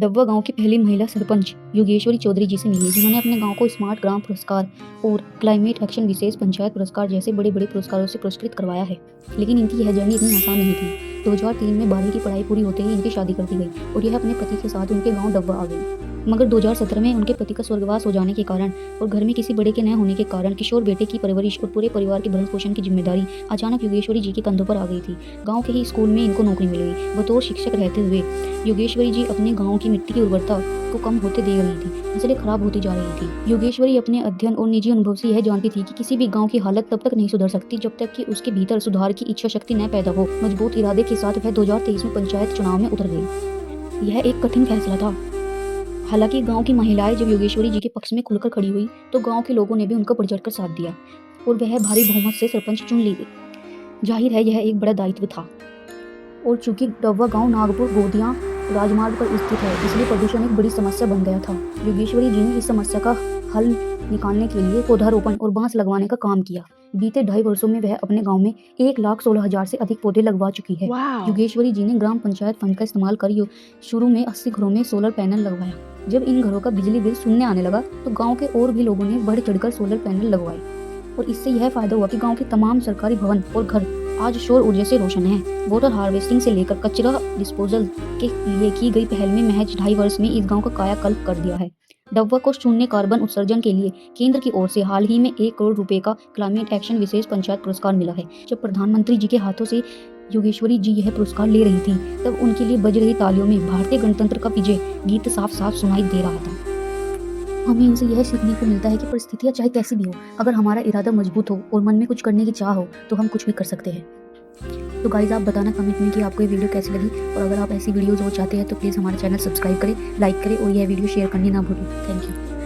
डब्बा गांव की पहली महिला सरपंच योगेश्वरी चौधरी जी से मिली, जिन्होंने अपने गांव को स्मार्ट ग्राम पुरस्कार और क्लाइमेट एक्शन विशेष पंचायत पुरस्कार जैसे बड़े बड़े पुरस्कारों से पुरस्कृत करवाया है। लेकिन इनकी यह जर्नी इतनी आसान नहीं थी। 2003 में 12वीं की पढ़ाई पूरी होते ही इनकी शादी कर दी गई और यह अपने पति के साथ उनके गाँव डब्बा आ गई। मगर 2017 में उनके पति का स्वर्गवास हो जाने के कारण और घर में किसी बड़े के न होने के कारण किशोर बेटे की परवरिश और पूरे परिवार के भरण पोषण की जिम्मेदारी अचानक योगेश्वरी जी के कंधों पर आ गई थी। गांव के ही स्कूल में इनको नौकरी मिल गई। बतौर शिक्षक रहते हुए योगेश्वरी जी अपने गांव की मिट्टी की उर्वरता को कम होते दे रही थी, फसलें खराब होती जा रही थी। योगेश्वरी अपने अध्ययन और निजी अनुभव से यह जानती थी कि किसी भी गांव की हालत तब तक नहीं सुधर सकती जब तक कि उसके भीतर सुधार की इच्छा शक्ति न पैदा हो। मजबूत इरादे के साथ वह 2023 में पंचायत चुनाव में उतर गई। यह एक कठिन फैसला था। हालांकि गांव की महिलाएं जब योगेश्वरी जी के पक्ष में खुलकर खड़ी हुई तो गांव के लोगों ने भी उनका बढ़ चढ़कर साथ दिया और वह भारी बहुमत से सरपंच चुन ली गई। जाहिर है यह एक बड़ा दायित्व था और चूंकि डब्बा गांव नागपुर गोदिया राजमार्ग पर स्थित है, इसलिए प्रदूषण एक बड़ी समस्या बन गया था। योगेश्वरी जी ने इस समस्या का हल निकालने के लिए पौधारोपण और बांस लगवाने का काम किया। बीते 2.5 वर्षों में वह अपने गांव में 1,16,000 से अधिक पौधे लगवा चुकी है। योगेश्वरी जी ने ग्राम पंचायत फंड का इस्तेमाल कर शुरू में 80 घरों में सोलर पैनल लगवाया। जब इन घरों का बिजली बिल शून्य आने लगा तो गांव के और भी लोगों ने बढ़ चढ़कर सोलर पैनल लगवाए और इससे यह फायदा हुआ कि गांव के तमाम सरकारी भवन और घर आज सौर ऊर्जा से रोशन है। वाटर हार्वेस्टिंग से लेकर कचरा डिस्पोजल के लिए की गई पहल में महज 2.5 वर्ष में इस गांव का कायाकल्प कर दिया है। डब्बा को शून्य कार्बन उत्सर्जन के लिए केंद्र की ओर से हाल ही में 1 करोड़ रुपए का क्लाइमेट एक्शन विशेष पंचायत पुरस्कार मिला है। जब प्रधानमंत्री जी के हाथों से योगेश्वरी जी यह पुरस्कार ले रही थी तब उनके लिए बज रही तालियों में भारतीय गणतंत्र का विजय गीत साफ साफ सुनाई दे रहा था। हमें इनसे यह सीखने को मिलता है कि परिस्थितियां चाहे कैसी भी हो, अगर हमारा इरादा मजबूत हो और मन में कुछ करने की चाह हो तो हम कुछ भी कर सकते हैं। तो गाइज आप बताना कमेंट में कि आपको ये वीडियो कैसी लगी और अगर आप ऐसी वीडियोस और चाहते हैं तो प्लीज़ हमारा चैनल सब्सक्राइब करें, लाइक करें और यह वीडियो शेयर करनी ना भूलें। Thank you.